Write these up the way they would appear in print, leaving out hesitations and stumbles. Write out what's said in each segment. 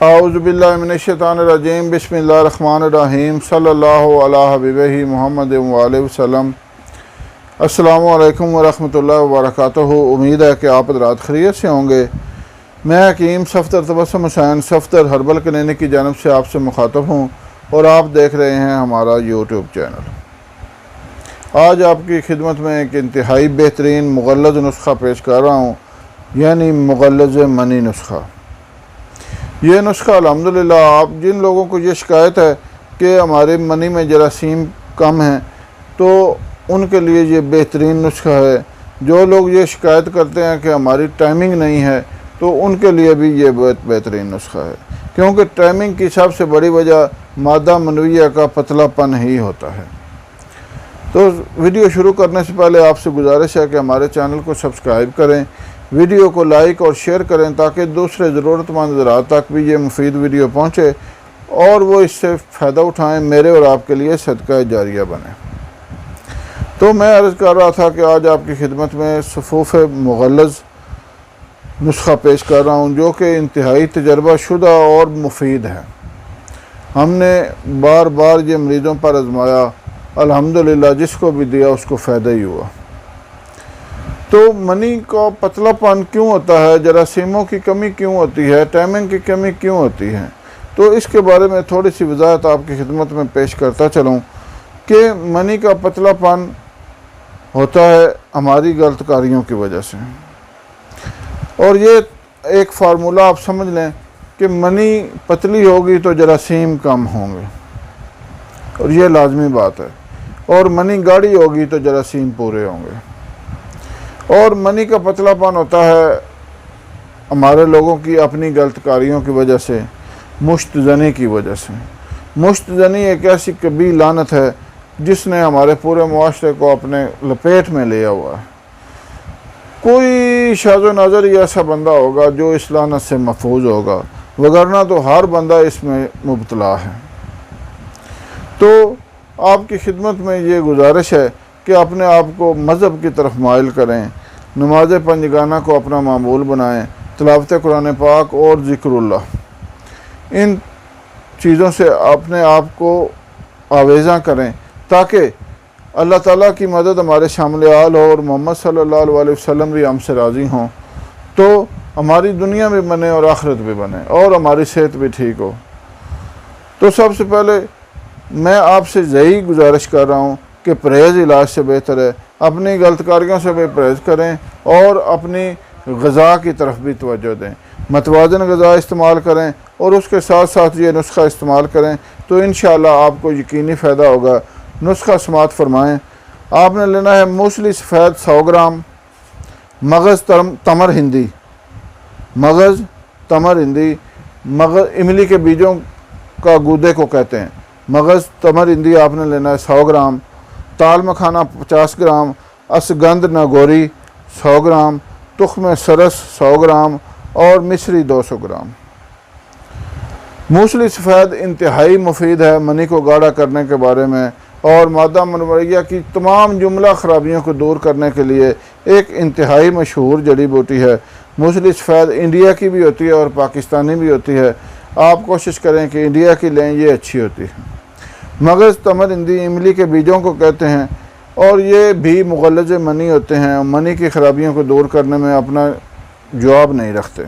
اعوذ باللہ من الشیطان الرجیم بسم اللہ الرحمن الرحیم صلی اللہ علیہ حبیبہ محمد وآلہ وسلم۔ السلام علیکم ورحمۃ اللہ وبرکاتہ۔ امید ہے کہ آپ حضرات خیریت سے ہوں گے۔ میں حکیم صفدر تبسم حسین صفدر ہربل کلینک کی جانب سے آپ سے مخاطب ہوں اور آپ دیکھ رہے ہیں ہمارا یوٹیوب چینل۔ آج آپ کی خدمت میں ایک انتہائی بہترین مغلظ نسخہ پیش کر رہا ہوں، یعنی مغلظ منی نسخہ۔ یہ نسخہ الحمدللہ آپ جن لوگوں کو یہ شکایت ہے کہ ہمارے منی میں جراثیم کم ہیں تو ان کے لیے یہ بہترین نسخہ ہے۔ جو لوگ یہ شکایت کرتے ہیں کہ ہماری ٹائمنگ نہیں ہے تو ان کے لیے بھی یہ بہترین نسخہ ہے، کیونکہ ٹائمنگ کی سب سے بڑی وجہ مادہ منویہ کا پتلا پن ہی ہوتا ہے۔ تو ویڈیو شروع کرنے سے پہلے آپ سے گزارش ہے کہ ہمارے چینل کو سبسکرائب کریں، ویڈیو کو لائک اور شیئر کریں تاکہ دوسرے ضرورت مند حضرات تک بھی یہ مفید ویڈیو پہنچے اور وہ اس سے فائدہ اٹھائیں، میرے اور آپ کے لیے صدقہ جاریہ بنے۔ تو میں عرض کر رہا تھا کہ آج آپ کی خدمت میں صفوف مغلظ نسخہ پیش کر رہا ہوں جو کہ انتہائی تجربہ شدہ اور مفید ہے۔ ہم نے بار بار یہ مریضوں پر آزمایا، الحمدللہ جس کو بھی دیا اس کو فائدہ ہی ہوا۔ تو منی کا پتلا پن کیوں ہوتا ہے، جراثیموں کی کمی کیوں ہوتی ہے، ٹائمنگ کی کمی کیوں ہوتی ہے، تو اس کے بارے میں تھوڑی سی وضاحت آپ کی خدمت میں پیش کرتا چلوں کہ منی کا پتلا پن ہوتا ہے ہماری غلط کاریوں کی وجہ سے، اور یہ ایک فارمولہ آپ سمجھ لیں کہ منی پتلی ہوگی تو جراثیم کم ہوں گے، اور یہ لازمی بات ہے، اور منی گاڑھی ہوگی تو جراثیم پورے ہوں گے۔ اور منی کا پتلا پن ہوتا ہے ہمارے لوگوں کی اپنی غلط کاریوں کی وجہ سے، مشت زنی کی وجہ سے۔ مشت زنی ایک ایسی کبھی لعنت ہے جس نے ہمارے پورے معاشرے کو اپنے لپیٹ میں لیا ہوا ہے۔ کوئی شاذ و نادر ہی ایسا بندہ ہوگا جو اس لعنت سے محفوظ ہوگا، وگرنہ تو ہر بندہ اس میں مبتلا ہے۔ تو آپ کی خدمت میں یہ گزارش ہے کہ اپنے آپ کو مذہب کی طرف مائل کریں، نماز پنجگانہ کو اپنا معمول بنائیں، تلاوت قرآن پاک اور ذکر اللہ، ان چیزوں سے اپنے آپ کو آویزاں کریں تاکہ اللہ تعالیٰ کی مدد ہمارے شامل حال ہو اور محمد صلی اللہ علیہ وسلم بھی ہم سے راضی ہوں، تو ہماری دنیا بھی بنے اور آخرت بھی بنے اور ہماری صحت بھی ٹھیک ہو۔ تو سب سے پہلے میں آپ سے یہی گزارش کر رہا ہوں کہ پرہیز علاج سے بہتر ہے۔ اپنی غلط کاریوں سے بھی پرہیز کریں اور اپنی غذا کی طرف بھی توجہ دیں، متوازن غذا استعمال کریں اور اس کے ساتھ ساتھ یہ نسخہ استعمال کریں تو انشاءاللہ آپ کو یقینی فائدہ ہوگا۔ نسخہ سماعت فرمائیں۔ آپ نے لینا ہے موسلی سفید 100 گرام، مغز تمر ہندی، مغز تمر ہندی، املی کے بیجوں کا گودے کو کہتے ہیں، مغز تمر ہندی آپ نے لینا ہے 100 گرام، تال مکھانا 50 گرام، اسگند نگوری 100 گرام، تخم سرس 100 گرام اور مصری 200 گرام۔ موسلی سفید انتہائی مفید ہے منی کو گاڑھا کرنے کے بارے میں اور مادہ منویہ کی تمام جملہ خرابیوں کو دور کرنے کے لیے ایک انتہائی مشہور جڑی بوٹی ہے۔ موسلی سفید انڈیا کی بھی ہوتی ہے اور پاکستانی بھی ہوتی ہے، آپ کوشش کریں کہ انڈیا کی لیں، یہ اچھی ہوتی ہے۔ مغز تمر ہندی املی کے بیجوں کو کہتے ہیں اور یہ بھی مغلظ منی ہوتے ہیں، منی کی خرابیوں کو دور کرنے میں اپنا جواب نہیں رکھتے۔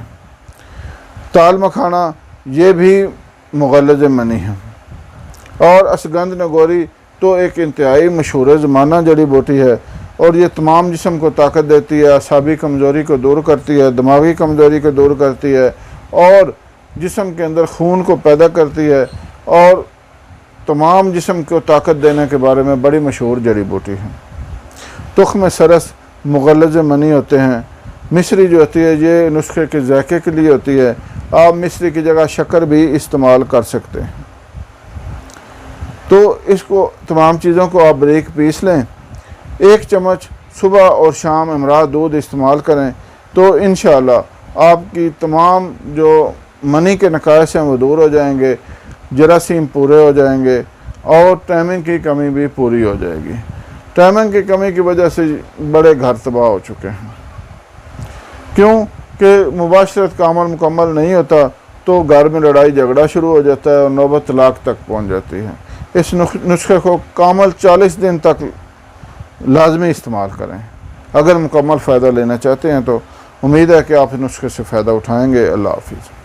تال مکھانا یہ بھی مغلظ منی ہے، اور اسگند نگوری تو ایک انتہائی مشہور زمانہ جڑی بوٹی ہے اور یہ تمام جسم کو طاقت دیتی ہے، اعصابی کمزوری کو دور کرتی ہے، دماغی کمزوری کو دور کرتی ہے اور جسم کے اندر خون کو پیدا کرتی ہے اور تمام جسم کو طاقت دینے کے بارے میں بڑی مشہور جڑی بوٹی ہے۔ تخم سرس مغلظ منی ہوتے ہیں۔ مصری جو ہوتی ہے یہ نسخے کے ذائقے کے لیے ہوتی ہے، آپ مصری کی جگہ شکر بھی استعمال کر سکتے ہیں۔ تو اس کو تمام چیزوں کو آپ باریک پیس لیں، 1 چمچ صبح اور شام امراء دودھ استعمال کریں تو انشاءاللہ آپ کی تمام جو منی کے نقائص ہیں وہ دور ہو جائیں گے، جراثیم پورے ہو جائیں گے اور ٹائمنگ کی کمی بھی پوری ہو جائے گی۔ ٹائمنگ کی کمی کی وجہ سے بڑے گھر تباہ ہو چکے ہیں، کیوں کہ مباشرت کا عمل مکمل نہیں ہوتا تو تو گھر میں لڑائی جھگڑا شروع ہو جاتا ہے اور نوبت طلاق تک پہنچ جاتی ہے۔ اس نسخے کو کامل 40 دن تک لازمی استعمال کریں۔ اگر مکمل فائدہ لینا چاہتے ہیں تو امید ہے کہ آپ اس نسخے سے فائدہ اٹھائیں گے۔ اللہ حافظ۔